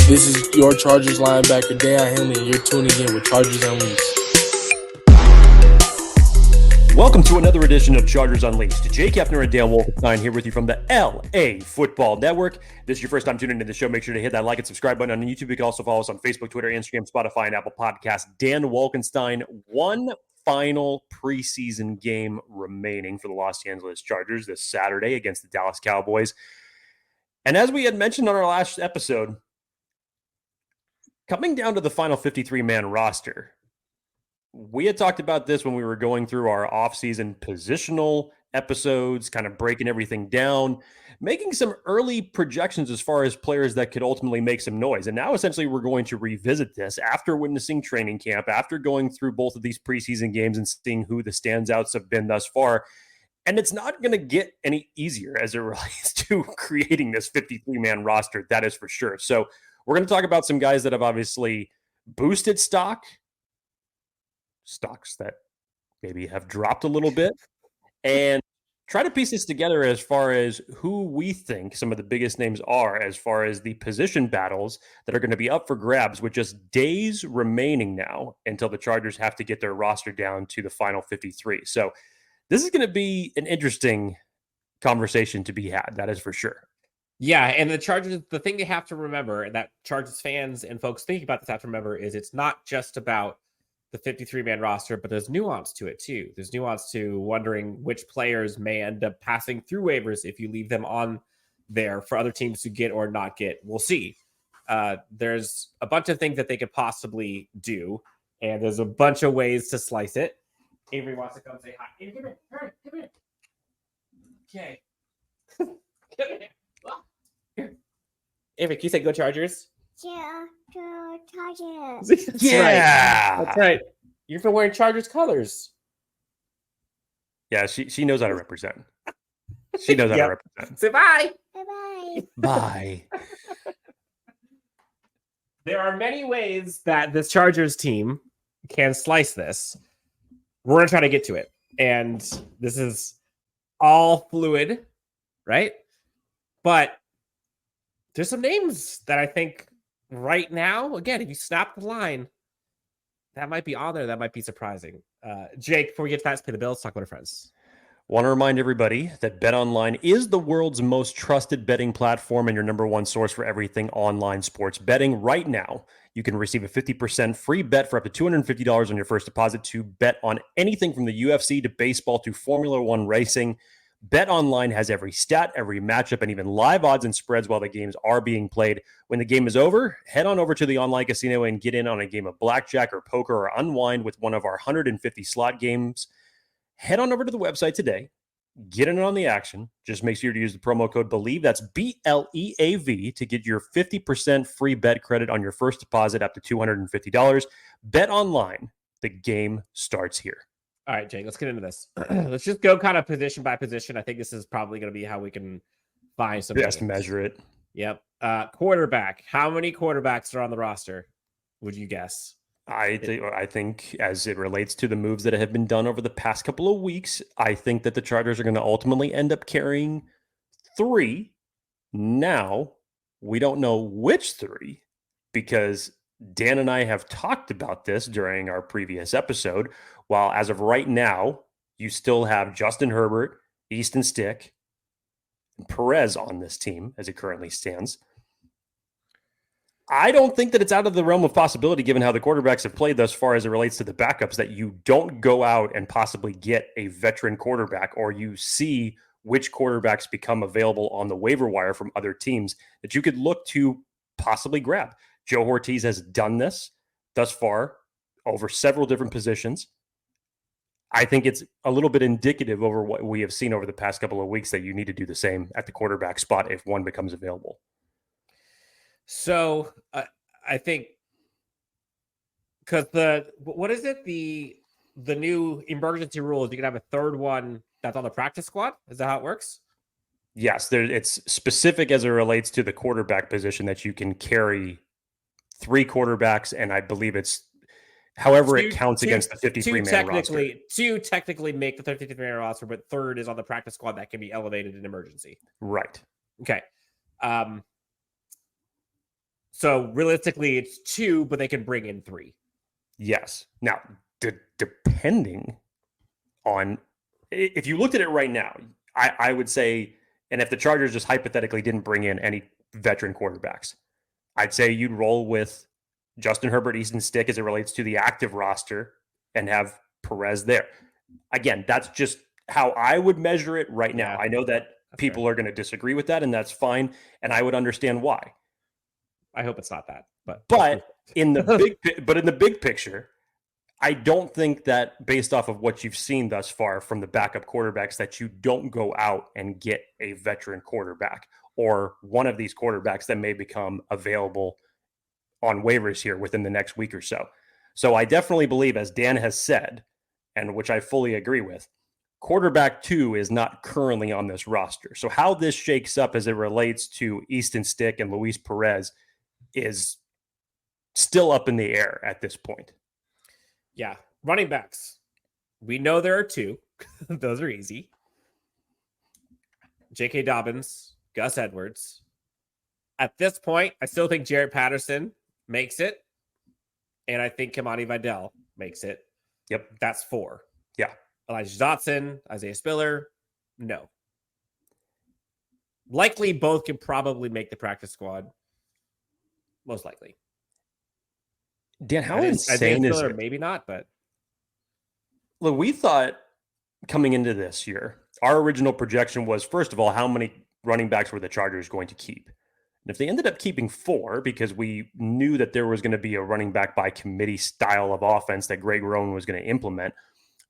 This is your Chargers linebacker, Deion Henley, and you're tuning in with Chargers Unleashed. Welcome to another edition of Chargers Unleashed. Jake Hefner and Dan Wolkenstein here with you from the LAFB Network. If this is your first time tuning into the show, make sure to hit that like and subscribe button on YouTube. You can also follow us on Facebook, Twitter, Instagram, Spotify, and Apple Podcasts. Dan Wolkenstein, one final preseason game remaining for the Los Angeles Chargers this Saturday against the Dallas Cowboys. And as we had mentioned on our last episode, coming down to the final 53-man roster, we had talked about this when we were going through our offseason positional episodes, kind of breaking everything down, making some early projections as far as players that could ultimately make some noise. And now essentially we're going to revisit this after witnessing training camp, after going through both of these preseason games and seeing who the standouts have been thus far. And it's not going to get any easier as it relates to creating this 53-man roster, that is for sure. So we're going to talk about some guys that have obviously boosted stocks that maybe have dropped a little bit, and try to piece this together as far as who we think some of the biggest names are as far as the position battles that are going to be up for grabs with just days remaining now until the Chargers have to get their roster down to the final 53. So this is going to be an interesting conversation to be had, that is for sure. Yeah, and the Chargers, the thing you have to remember, and that Chargers fans and folks thinking about this have to remember, is it's not just about the 53-man roster, but there's nuance to it too. There's nuance to wondering which players may end up passing through waivers if you leave them on there for other teams to get or not get. We'll see. There's a bunch of things that they could possibly do, and there's a bunch of ways to slice it. Avery wants to come say hi. Avery, come here. Hurry, come here. Okay. Come here. Here. Avery, can you say go Chargers? Yeah, go Chargers. That's Yeah. right. That's right. You've been wearing Chargers colors. Yeah, she knows how to represent. She knows how to represent. Say bye. Bye-bye. Bye. There are many ways that this Chargers team can slice this. We're going to try to get to it. And this is all fluid, right? But there's some names that I think right now, again, if you snap the line, that might be on there. That might be surprising. Jake, before we get to that, let's pay the bills. Talk about our friends. Want to remind everybody that BetOnline is the world's most trusted betting platform and your number one source for everything online sports betting. Right now, you can receive a 50% free bet for up to $250 on your first deposit to bet on anything from the UFC to baseball to Formula One racing. BetOnline has every stat, every matchup, and even live odds and spreads while the games are being played. When the game is over, head on over to the online casino and get in on a game of blackjack or poker or unwind with one of our 150 slot games. Head on over to the website today. Get in on the action. Just make sure to use the promo code BELIEVE. That's BLEAV to get your 50% free bet credit on your first deposit up to $250. BetOnline. The game starts here. All right, Jake, let's get into this. Let's just go kind of position by position. I think this is probably going to be how we can find some Best names. measure it. Yep. Quarterback. How many quarterbacks are on the roster, would you guess? I think as it relates to the moves that have been done over the past couple of weeks, I think that the Chargers are going to ultimately end up carrying 3. Now, we don't know which 3 because Dan and I have talked about this during our previous episode. While as of right now, you still have Justin Herbert, Easton Stick, and Perez on this team as it currently stands. I don't think that it's out of the realm of possibility, given how the quarterbacks have played thus far as it relates to the backups, that you don't go out and possibly get a veteran quarterback, or you see which quarterbacks become available on the waiver wire from other teams that you could look to possibly grab. Joe Ortiz has done this thus far over several different positions. I think it's a little bit indicative over what we have seen over the past couple of weeks that you need to do the same at the quarterback spot if one becomes available. So I think because what is it? The new emergency rule is you can have a third one that's on the practice squad. Is that how it works? Yes, it's specific as it relates to the quarterback position that you can carry 3 quarterbacks, and I believe it's however it counts against the 53-man roster. 2 technically make the 53-man roster, but third is on the practice squad that can be elevated in emergency. Right. Okay. So realistically, it's 2, but they can bring in 3. Yes. Now, depending on if you looked at it right now, I would say, and if the Chargers just hypothetically didn't bring in any veteran quarterbacks, I'd say you'd roll with Justin Herbert, Easton Stick as it relates to the active roster and have Perez there. Again, that's just how I would measure it right now. I know that people are going to disagree with that, and that's fine, and I would understand why. I hope it's not that, but in the big picture, I don't think that based off of what you've seen thus far from the backup quarterbacks that you don't go out and get a veteran quarterback or one of these quarterbacks that may become available on waivers here within the next week or so. So I definitely believe, as Dan has said, and which I fully agree with, quarterback 2 is not currently on this roster. So how this shakes up as it relates to Easton Stick and Luis Perez is still up in the air at this point. Yeah. Running backs. We know there are 2. Those are easy. J.K. Dobbins, Gus Edwards. At this point, I still think Jarret Patterson makes it. And I think Kimani Vidal makes it. Yep. That's 4. Yeah. Elijah Dotson, Isaiah Spiller. No. Likely both can probably make the practice squad. Most likely. Dan, how insane is it? Maybe not, but look, we thought coming into this year, our original projection was, first of all, how many running backs were the Chargers going to keep? And if they ended up keeping 4, because we knew that there was going to be a running back by committee style of offense that Greg Roman was going to implement,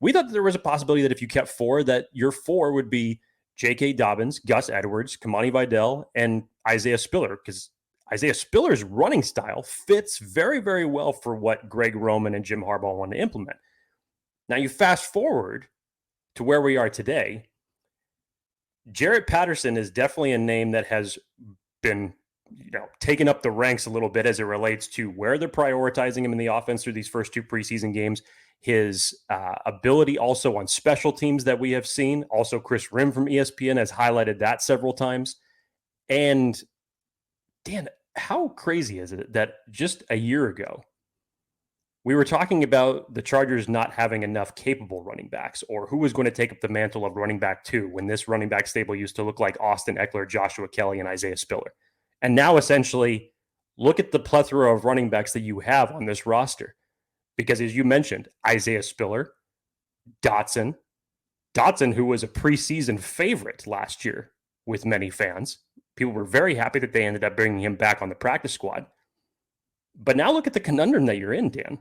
we thought that there was a possibility that if you kept 4, that your 4 would be J.K. Dobbins, Gus Edwards, Kimani Vidal, and Isaiah Spiller, because Isaiah Spiller's running style fits very, very well for what Greg Roman and Jim Harbaugh want to implement. Now you fast forward to where we are today. Jarret Patterson is definitely a name that has been, taken up the ranks a little bit as it relates to where they're prioritizing him in the offense through these first 2 preseason games. His ability also on special teams that we have seen. Also, Chris Rim from ESPN has highlighted that several times. And Dan, how crazy is it that just a year ago, we were talking about the Chargers not having enough capable running backs, or who was going to take up the mantle of running back 2 when this running back stable used to look like Austin Eckler, Joshua Kelly, and Isaiah Spiller. And now essentially look at the plethora of running backs that you have on this roster. Because as you mentioned, Isaiah Spiller, Dotson, who was a preseason favorite last year with many fans. People were very happy that they ended up bringing him back on the practice squad. But now look at the conundrum that you're in, Dan.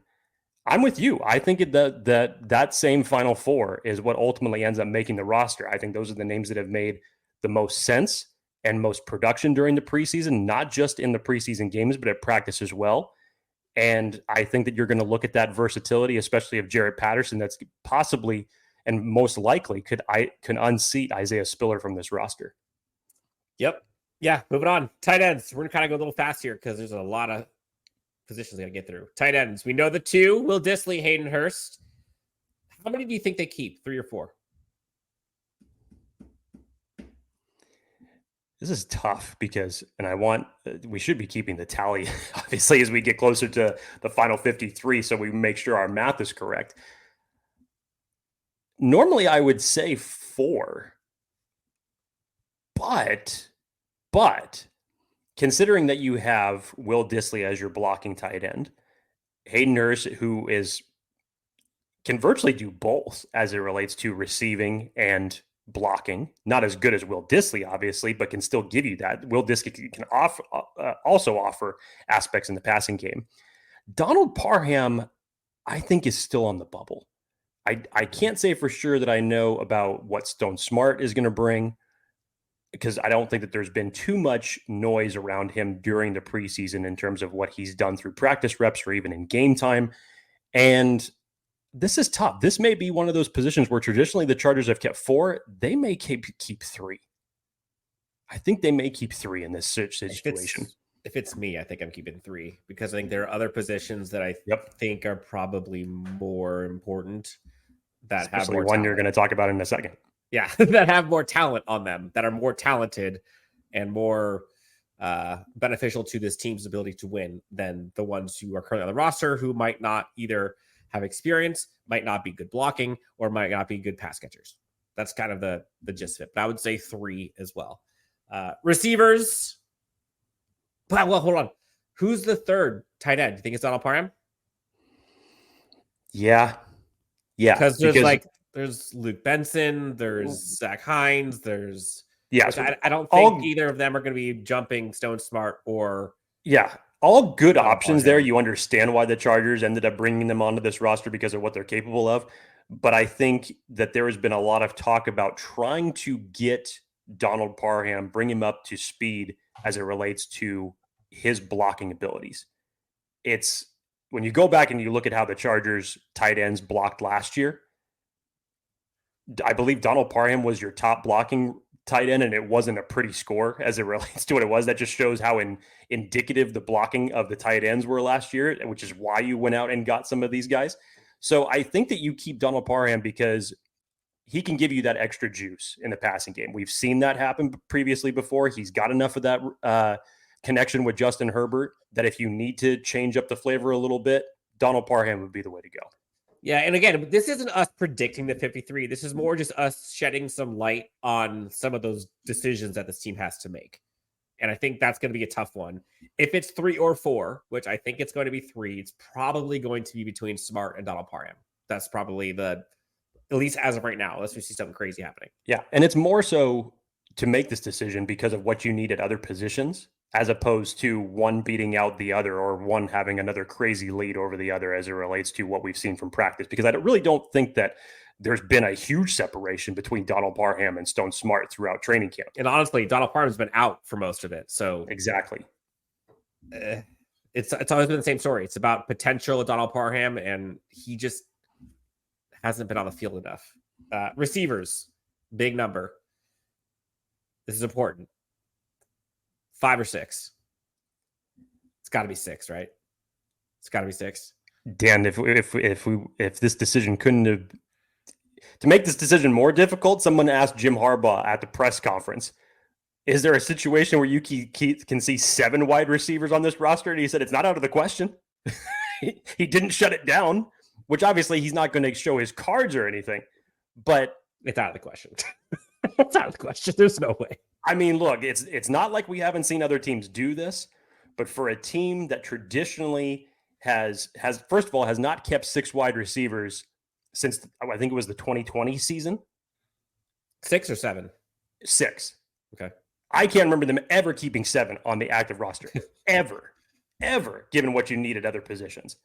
I'm with you. I think that same Final 4 is what ultimately ends up making the roster. I think those are the names that have made the most sense and most production during the preseason, not just in the preseason games, but at practice as well. And I think that you're going to look at that versatility, especially of Jarret Patterson, that's possibly and most likely can unseat Isaiah Spiller from this roster. Yep. Yeah, moving on. Tight ends. We're going to kind of go a little fast here because there's a lot of positions we got to get through. Tight ends. We know the 2, Will Dissly, Hayden Hurst. How many do you think they keep? 3 or 4? This is tough because, and we should be keeping the tally, obviously, as we get closer to the final 53, so we make sure our math is correct. Normally, I would say 4, but considering that you have Will Dissly as your blocking tight end, Hayden Hurst, who can virtually do both as it relates to receiving and blocking, not as good as Will Dissly, obviously, but can still give you that. Will Dissly can also offer aspects in the passing game. Donald Parham, I think, is still on the bubble. I can't say for sure that I know about what Stone Smartt is going to bring, because I don't think that there's been too much noise around him during the preseason in terms of what he's done through practice reps or even in game time. And this is tough. This may be one of those positions where traditionally the Chargers have kept 4. They may keep 3. I think they may keep 3 in this situation. If it's me, I think I'm keeping 3 because I think there are other positions that I think are probably more important that especially have more one talent. You're going to talk about in a second. Yeah, that have more talent on them, that are more talented and more beneficial to this team's ability to win than the ones who are currently on the roster who might not either have experience, might not be good blocking, or might not be good pass catchers. That's kind of the gist of it. But I would say 3 as well. Receivers. Well, hold on. Who's the third tight end? Do you think it's Donald Parham? Yeah. Because there's Luke Benson, there's Zach Hines, there's I don't think either of them are going to be jumping Stone Smartt or all good options there. You understand why the Chargers ended up bringing them onto this roster because of what they're capable of. But I think that there has been a lot of talk about trying to get Donald Parham, bring him up to speed as it relates to his blocking abilities. It's when you go back and you look at how the Chargers tight ends blocked last year, I believe Donald Parham was your top blocking tight end, and it wasn't a pretty score as it relates to what it was. That just shows how indicative the blocking of the tight ends were last year, which is why you went out and got some of these guys. So I think that you keep Donald Parham because he can give you that extra juice in the passing game. We've seen that happen previously before. He's got enough of that connection with Justin Herbert that if you need to change up the flavor a little bit, Donald Parham would be the way to go. Yeah, and again, this isn't us predicting the 53. This is more just us shedding some light on some of those decisions that this team has to make. And I think that's going to be a tough one. If it's 3 or 4, which I think it's going to be 3, it's probably going to be between Smartt and Donald Parham. That's probably at least as of right now, unless we see something crazy happening. Yeah, and it's more so to make this decision because of what you need at other positions, as opposed to one beating out the other or one having another crazy lead over the other as it relates to what we've seen from practice. Because I really don't think that there's been a huge separation between Donald Parham and Stone Smartt throughout training camp. And honestly, Donald Parham's been out for most of it. So exactly. It's always been the same story. It's about potential of Donald Parham, and he just hasn't been on the field enough. Receivers, big number. This is important. 5 or 6. It's got to be 6, right? It's got to be 6. Dan, if this decision couldn't have, to make this decision more difficult, someone asked Jim Harbaugh at the press conference, is there a situation where you can see 7 wide receivers on this roster? And he said, it's not out of the question. He didn't shut it down, which obviously he's not going to show his cards or anything, but it's out of the question. It's out of the question. There's no way. I mean, look, it's not like we haven't seen other teams do this, but for a team that traditionally has first of all, has not kept 6 wide receivers since I think it was the 2020 season. 6 or 7? 6. Okay. I can't remember them ever keeping 7 on the active roster. ever, given what you need at other positions.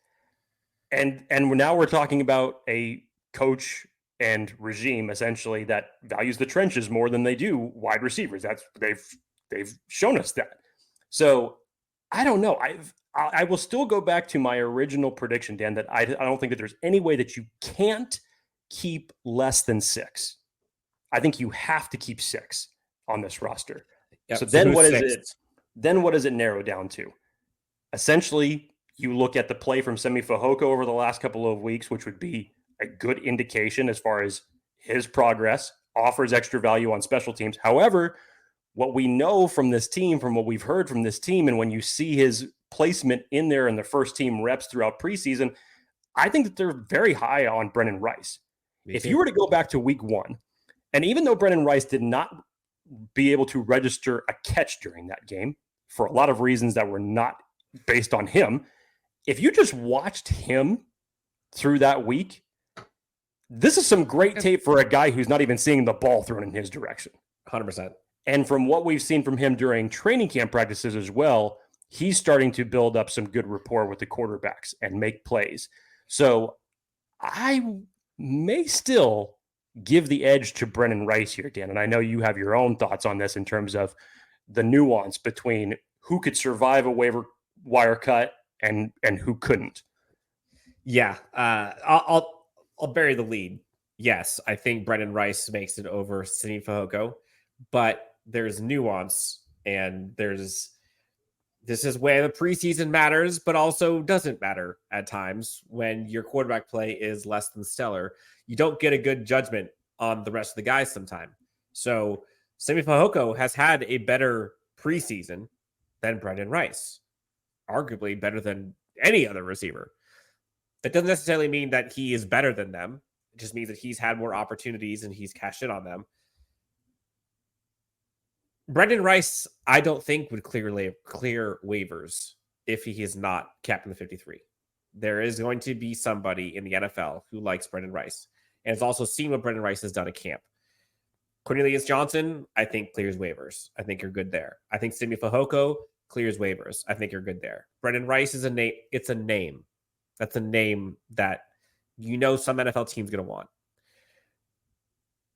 And now we're talking about a coach and regime essentially that values the trenches more than they do wide receivers. That's they've shown us that. So I don't know. I will still go back to my original prediction, Dan, that I don't think that there's any way that you can't keep less than 6. I think you have to keep 6 on this roster. Yep. So then what is 6? it? Then what does it narrow down to? Essentially, you look at the play from Simi Fehoko over the last couple of weeks, which would be a good indication as far as his progress, offers extra value on special teams. However, what we know from this team, from what we've heard from this team, and when you see his placement in there in the first team reps throughout preseason, I think that they're very high on Brenden Rice. If you were to go back to week 1, and even though Brenden Rice did not be able to register a catch during that game for a lot of reasons that were not based on him, if you just watched him through that week, this is some great tape for a guy who's not even seeing the ball thrown in his direction. 100%. And from what we've seen from him during training camp practices as well, he's starting to build up some good rapport with the quarterbacks and make plays. So I may still give the edge to Brenden Rice here, Dan. And I know you have your own thoughts on this in terms of the nuance between who could survive a waiver wire cut and who couldn't. Yeah. I'll bury the lead. Yes, I think Brenden Rice makes it over Simi Fehoko, but there's nuance, and this is where the preseason matters, but also doesn't matter at times when your quarterback play is less than stellar. You don't get a good judgment on the rest of the guys sometime. So Simi Fehoko has had a better preseason than Brenden Rice, arguably better than any other receiver. That doesn't necessarily mean that he is better than them. It just means that he's had more opportunities and he's cashed in on them. Brenden Rice, I don't think would clear waivers if he is not capped in the 53. There is going to be somebody in the NFL who likes Brenden Rice and has also seen what Brenden Rice has done at camp. Cornelius Johnson, I think, clears waivers. I think you're good there. I think Simi Fehoko clears waivers. I think you're good there. Brenden Rice is a name. It's a name. That's a name that some NFL team's going to want.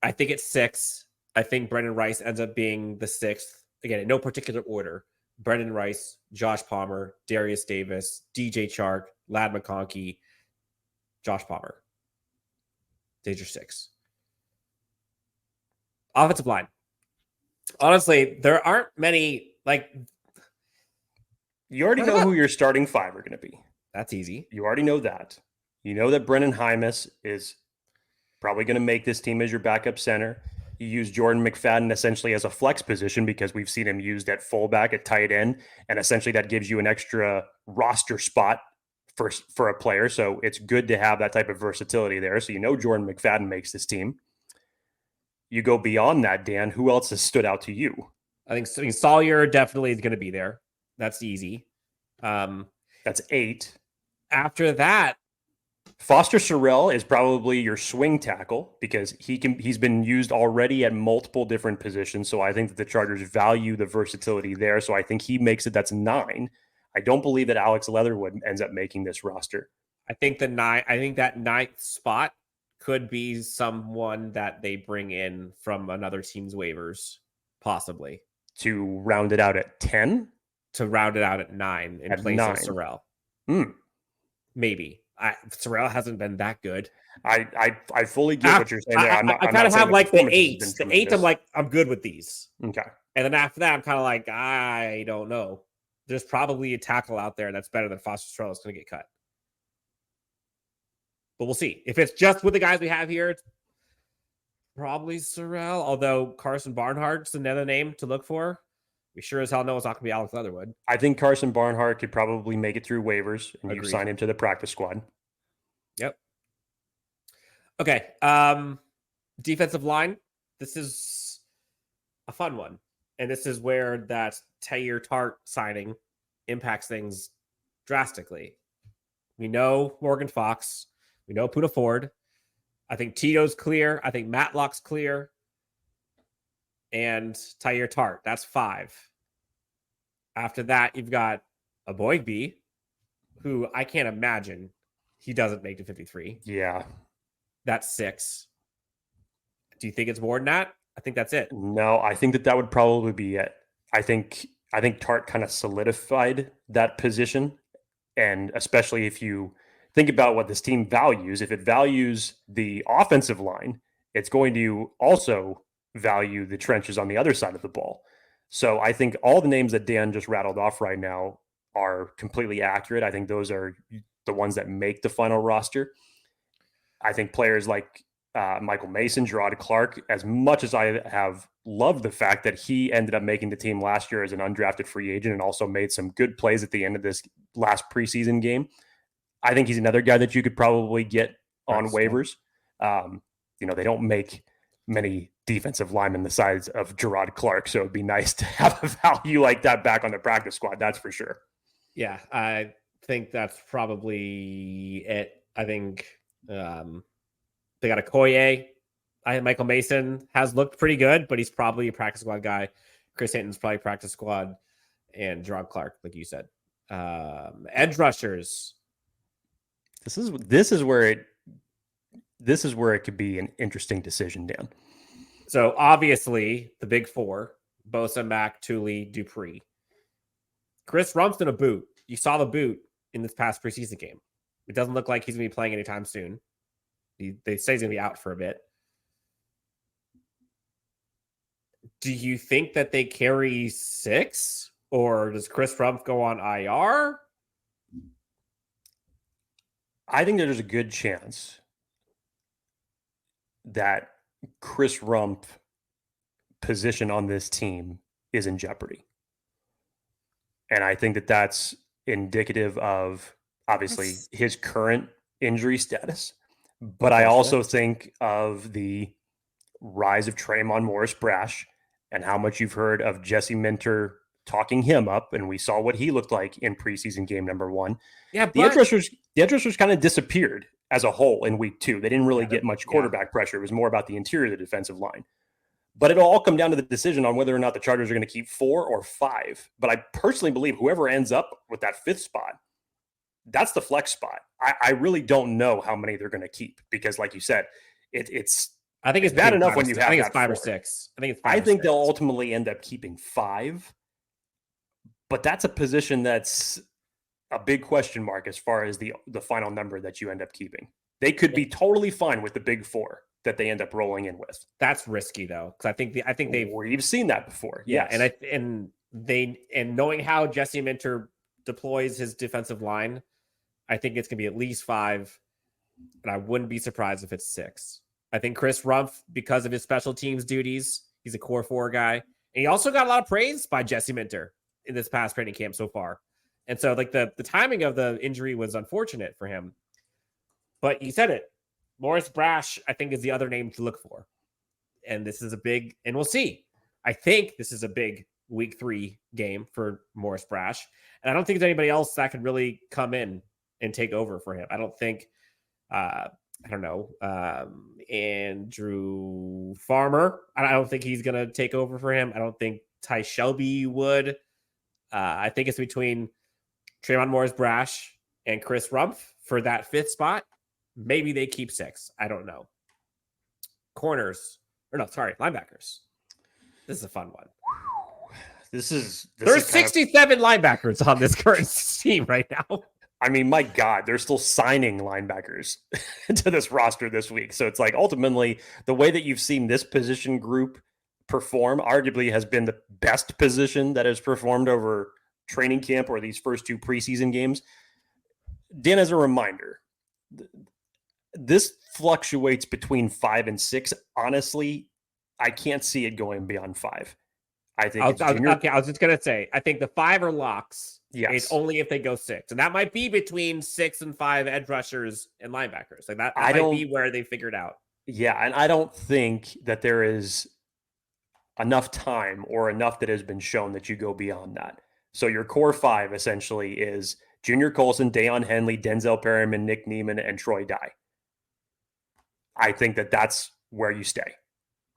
I think it's 6. I think Brenden Rice ends up being the 6th. Again, in no particular order. Brenden Rice, Josh Palmer, Darius Davis, DJ Chark, Ladd McConkey, Josh Palmer. There's your 6. Offensive line. Honestly, there aren't many, You already know who your starting 5 are going to be. That's easy. You already know that. You know that Brennan Hymus is probably going to make this team as your backup center. You use Jordan McFadden essentially as a flex position because we've seen him used at fullback, at tight end, and essentially that gives you an extra roster spot for a player. So it's good to have that type of versatility there. So Jordan McFadden makes this team. You go beyond that, Dan. Who else has stood out to you? I think Sawyer definitely is going to be there. That's easy. That's 8. After that, Foster Sarrel is probably your swing tackle because he's been used already at multiple different positions. So I think that the Chargers value the versatility there. So I think he makes it. That's 9. I don't believe that Alex Leatherwood ends up making this roster. I think that 9th spot could be someone that they bring in from another team's waivers, possibly. To round it out at 10? To round it out at 9 in place of Sarrel. Maybe. Sarrel hasn't been that good. I fully get what you're saying there. I kind of have like the 8. The 8, I'm like, I'm good with these. Okay. And then after that, I'm kind of like, I don't know. There's probably a tackle out there that's better than Foster Sarrel is going to get cut. But we'll see. If it's just with the guys we have here, it's probably Sarrel. Although Carson Barnhart's another name to look for. We sure as hell know it's not going to be Alex Leatherwood. I think Carson Barnhart could probably make it through waivers and you sign him to the practice squad. Yep. Okay. Defensive line. This is a fun one. And this is where that Tyler Tart signing impacts things drastically. We know Morgan Fox. We know Puda Ford. I think Tito's clear. I think Matlock's clear. And Tyler Tart. That's 5. After that, you've got a Boygby, who I can't imagine he doesn't make the 53. Yeah. That's 6. Do you think it's more than that? I think that's it. No, I think that would probably be it. I think Tart kind of solidified that position. And especially if you think about what this team values, if it values the offensive line, it's going to also value the trenches on the other side of the ball. So I think all the names that Dan just rattled off right now are completely accurate. I think those are the ones that make the final roster. I think players like Michael Mason, Jarret Clark, as much as I have loved the fact that he ended up making the team last year as an undrafted free agent and also made some good plays at the end of this last preseason game, I think he's another guy that you could probably get on waivers. They don't make many defensive linemen the size of Jarret Clark, so it'd be nice to have a value like that back on the practice squad. That's for sure. Yeah, I think that's probably it. I think they got a Koye. Michael Mason has looked pretty good, but he's probably a practice squad guy. Chris Hinton's probably practice squad, and Jarret Clark, like you said. Edge rushers. This is where it could be an interesting decision, Dan. So obviously the big 4: Bosa, Mack, Thule, Dupree. Chris Rump's in a boot. You saw the boot in this past preseason game. It doesn't look like he's going to be playing anytime soon. They say he's going to be out for a bit. Do you think that they carry 6? Or does Chris Rumph go on IR? I think there's a good chance that Chris Rumph position on this team is in jeopardy. And I think that that's indicative of obviously his current injury status. But I also think of the rise of Tre'Mon Morris-Brash and how much you've heard of Jesse Minter talking him up. And we saw what he looked like in preseason game number 1. Yeah, the edge rushers kind of disappeared as a whole in week 2. They didn't really get much quarterback pressure. It was more about the interior of the defensive line. But it'll all come down to the decision on whether or not the Chargers are going to keep 4 or 5. But I personally believe whoever ends up with that 5th spot, that's the flex spot. I really don't know how many they're going to keep because, like you said, it's I think it's bad enough when you have. I think it's that 5 or 4. 6. I think they'll ultimately end up keeping 5, but that's a position that's a big question mark as far as the final number that you end up keeping. They could be totally fine with the big 4 that they end up rolling in with. That's risky though, because I think we've seen that before. Yeah, yes. and knowing how Jesse Minter deploys his defensive line, I think it's gonna be at least 5, and I wouldn't be surprised if it's 6. I think Chris Rumph, because of his special teams duties, he's a core 4 guy, and he also got a lot of praise by Jesse Minter in this past training camp so far. And so, like the timing of the injury was unfortunate for him, but you said it. Morris-Brash, I think, is the other name to look for. And this is a big, and we'll see. I think this is a big week 3 game for Morris-Brash. And I don't think there's anybody else that could really come in and take over for him. I don't think, Andrew Farmer, I don't think he's going to take over for him. I don't think Ty Shelby would. I think it's between Tre'Mon Morris-Brash and Chris Rumph for that 5th spot. Maybe they keep 6. I don't know. Linebackers. This is a fun one. There's 67 linebackers on this current team right now. I mean, my God, they're still signing linebackers to this roster this week. So it's like ultimately the way that you've seen this position group perform arguably has been the best position that has performed over training camp or these first 2 preseason games. Dan, as a reminder, this fluctuates between 5 and 6. Honestly, I can't see it going beyond 5. I think I was just gonna say, I think the 5 are locks. Yes. It's only if they go 6. And that might be between 6 and 5 edge rushers and linebackers. Like that might be where they figured out. Yeah, and I don't think that there is enough time or enough that has been shown that you go beyond that. So your core 5 essentially is Junior Colson, Deion Henley, Denzel Perryman, Nick Neiman, and Troy Dye. I think that that's where you stay.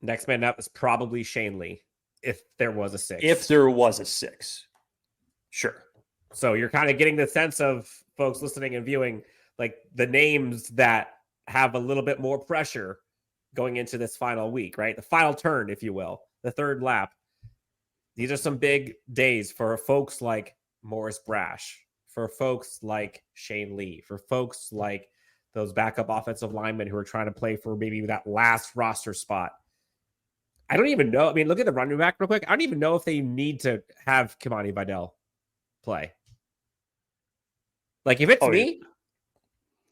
Next man up is probably Shane Lee, if there was a 6. If there was a 6, sure. So you're kind of getting the sense of folks listening and viewing, like the names that have a little bit more pressure going into this final week, right? The final turn, if you will, the 3rd lap. These are some big days for folks like Morris-Brash, for folks like Shane Lee, for folks like those backup offensive linemen who are trying to play for maybe that last roster spot. I don't even know. I mean, look at the running back real quick. I don't even know if they need to have Kimani Vidal play. Like, if it's me,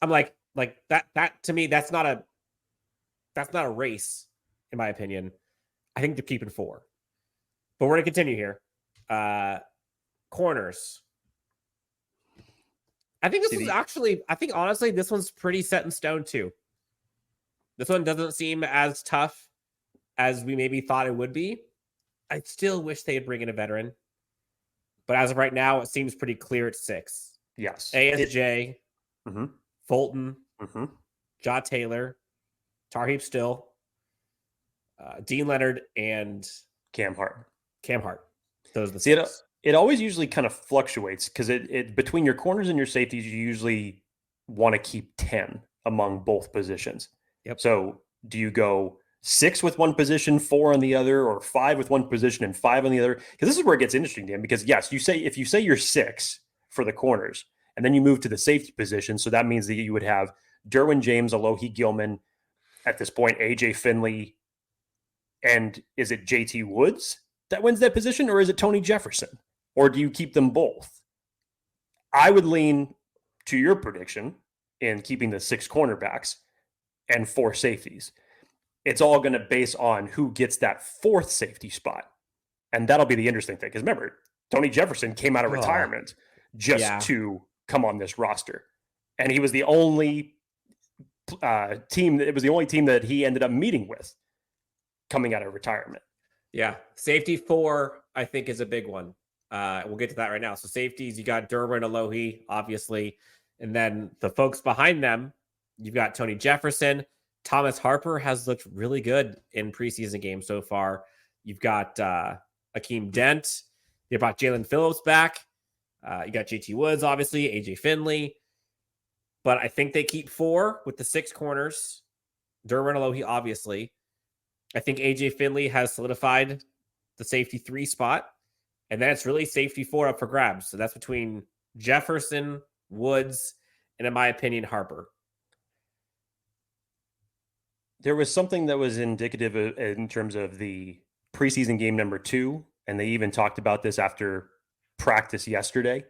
I'm like that to me, that's not a race, in my opinion. I think they're keeping 4. But we're going to continue here. Corners. I think this is actually, honestly, this one's pretty set in stone too. This one doesn't seem as tough as we maybe thought it would be. I still wish they'd bring in a veteran. But as of right now, it seems pretty clear at 6. Yes. ASJ, Fulton, Jaw Taylor, Tarheeb Still, Dean Leonard, and Cam Hart. Those are the 6. It always usually kind of fluctuates because it between your corners and your safeties, you usually want to keep 10 among both positions. Yep. So do you go 6 with one position, 4 on the other, or 5 with one position and 5 on the other? Because this is where it gets interesting, Dan, because yes, if you say you're 6 for the corners and then you move to the safety position, so that means that you would have Derwin James, Alohi Gilman, at this point, AJ Finley, and is it JT Woods that wins that position, or is it Tony Jefferson? Or do you keep them both? I would lean to your prediction in keeping the 6 cornerbacks and 4 safeties. It's all going to base on who gets that 4th safety spot. And that'll be the interesting thing. Because remember, Tony Jefferson came out of retirement just to come on this roster. And he was the only team. It was the only team that he ended up meeting with coming out of retirement. Yeah. Safety 4, I think, is a big one. We'll get to that right now. So safeties, you got Derwin Alohi, obviously. And then the folks behind them, you've got Tony Jefferson. Thomas Harper has looked really good in preseason games so far. You've got Akeem Dent. They brought Jalen Phillips back. You got JT Woods, obviously, AJ Finley. But I think they keep 4 with the 6 corners. Derwin Alohi, obviously. I think AJ Finley has solidified the safety 3 spot. And then it's really safety 4 up for grabs. So that's between Jefferson, Woods, and in my opinion, Harper. There was something that was indicative in terms of the preseason game number 2, and they even talked about this after practice yesterday,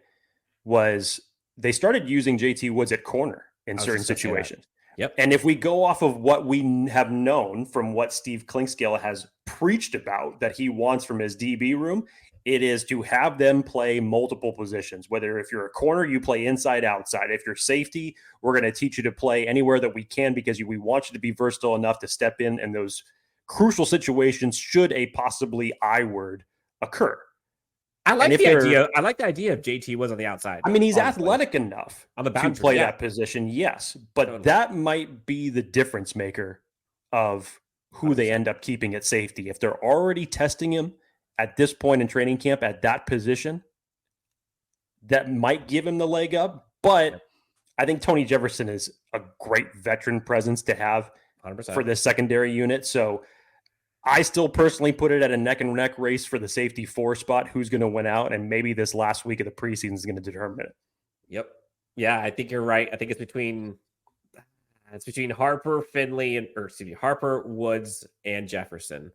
was they started using JT Woods at corner in certain situations. Yep. And if we go off of what we have known from what Steve Klinkscale has preached about that he wants from his DB room, it is to have them play multiple positions. Whether if you're a corner, you play inside, outside. If you're safety, we're going to teach you to play anywhere that we can because we want you to be versatile enough to step in those crucial situations should a possibly I word occur. I like the idea. I like the idea of JT was on the outside. I mean, he's athletic enough on the to play that position, yes. But that might be the difference maker of who 100%. They end up keeping at safety. If they're already testing him at this point in training camp at that position, that might give him the leg up. But I think Tony Jefferson is a great veteran presence to have 100%. For this secondary unit. So I still personally put it at a neck and neck race for the safety 4 spot. Who's going to win out? And maybe this last week of the preseason is going to determine it. Yep. Yeah, I think you're right. I think it's between Harper, Finley, Harper, Woods, and Jefferson.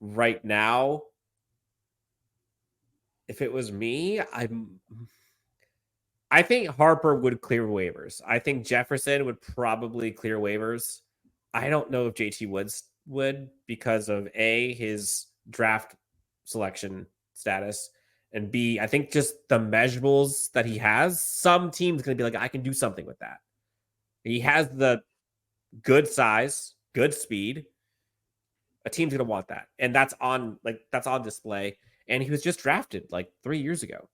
Right now, if it was me, I think Harper would clear waivers. I think Jefferson would probably clear waivers. I don't know if JT Woods would because of A, his draft selection status, and B, I think just the measurables that he has. Some teams going to be like, I can do something with that. He has the good size, good speed. A team's going to want that. And that's on display. And he was just drafted like 3 years ago.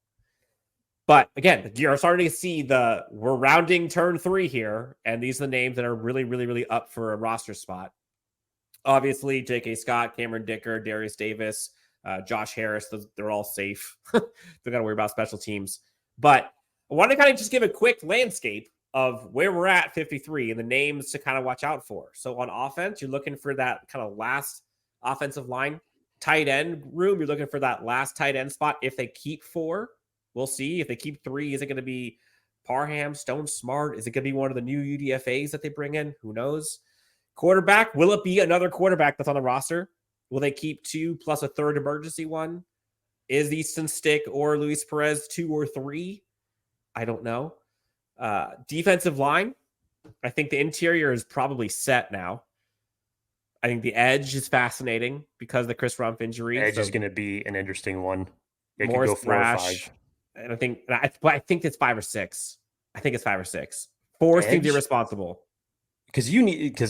But again, you're starting to see we're rounding turn 3 here. And these are the names that are really, really, really up for a roster spot. Obviously, J.K. Scott, Cameron Dicker, Darius Davis, Josh Harris, they're all safe. Don't got to worry about special teams. But I want to kind of just give a quick landscape of where we're at 53 and the names to kind of watch out for. So on offense, you're looking for that kind of last offensive line. Tight end room, you're looking for that last tight end spot. If they keep 4, we'll see. If they keep 3, is it going to be Parham, Stone, Smartt? Is it going to be one of the new UDFAs that they bring in? Who knows? Quarterback, will it be another quarterback that's on the roster? Will they keep 2 plus a third emergency one? Is Easton Stick or Luis Perez 2 or 3? I don't know. Defensive line, I think the interior is probably set now. I think the edge is fascinating because of the Chris Rumph injury. Edge is going to be an interesting one. It could go 4 Morris-Brash, or 5. And I think it's 5 or 6. I think it's 5 or 6. 4 seems irresponsible. Because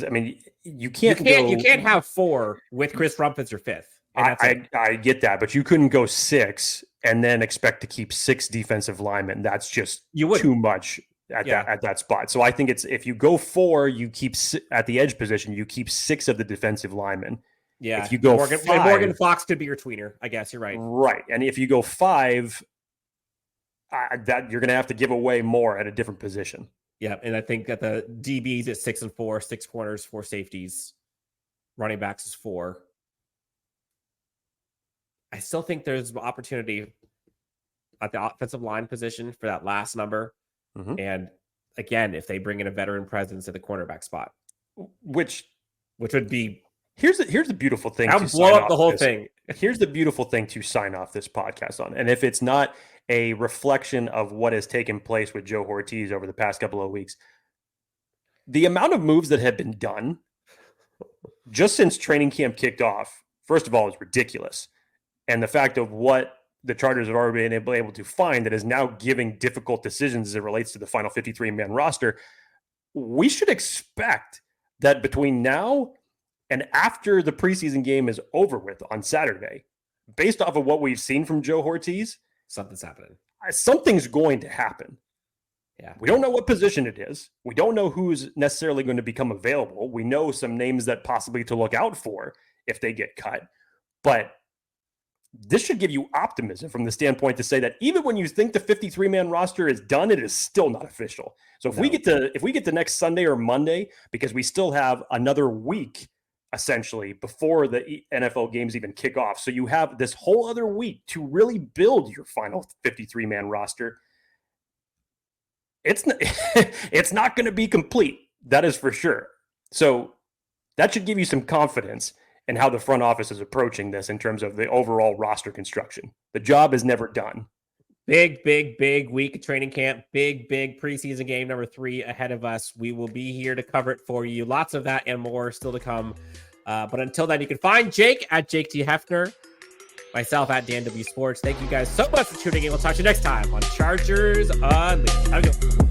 I mean, you can't have 4 with Chris Rumph as your 5th. I get that, but you couldn't go 6 and then expect to keep 6 defensive linemen. That's just too much at that spot. So I think it's if you go 4, you keep at the edge position, you keep 6 of the defensive linemen. Yeah. If you go Morgan Fox could be your tweener. I guess you're right. Right, and if you go 5, that you're going to have to give away more at a different position. Yeah, and I think that the DBs at 6 and 4, 6 corners, 4 safeties, running backs is 4. I still think there's opportunity at the offensive line position for that last number. Mm-hmm. And again, if they bring in a veteran presence at the cornerback spot, which would be here's the beautiful thing. I'll blow up the whole thing. Here's the beautiful thing to sign off this podcast on, and if it's not a reflection of what has taken place with Joe Ortiz over the past couple of weeks, the amount of moves that have been done just since training camp kicked off, first of all, is ridiculous. And the fact of what the Chargers have already been able to find that is now giving difficult decisions as it relates to the final 53-man roster, we should expect that between now and after the preseason game is over with on Saturday, based off of what we've seen from Joe Ortiz, Something's happening. Something's going to happen. Yeah. We don't know what position it is. We don't know who's necessarily going to become available. We know some names that possibly to look out for if they get cut. But this should give you optimism from the standpoint to say that even when you think the 53-man roster is done, it is still not official. So if we get to next Sunday or Monday, because we still have another week essentially before the NFL games even kick off. So you have this whole other week to really build your final 53-man roster. It's not going to be complete. That is for sure. So that should give you some confidence in how the front office is approaching this in terms of the overall roster construction. The job is never done. Big week of training camp. Big preseason game number 3 ahead of us. We will be here to cover it for you. Lots of that and more still to come. But until then, you can find Jake at Jake T. Hefner, myself at Dan W Sports. Thank you guys so much for tuning in. We'll talk to you next time on Chargers Unleashed. Have a good one.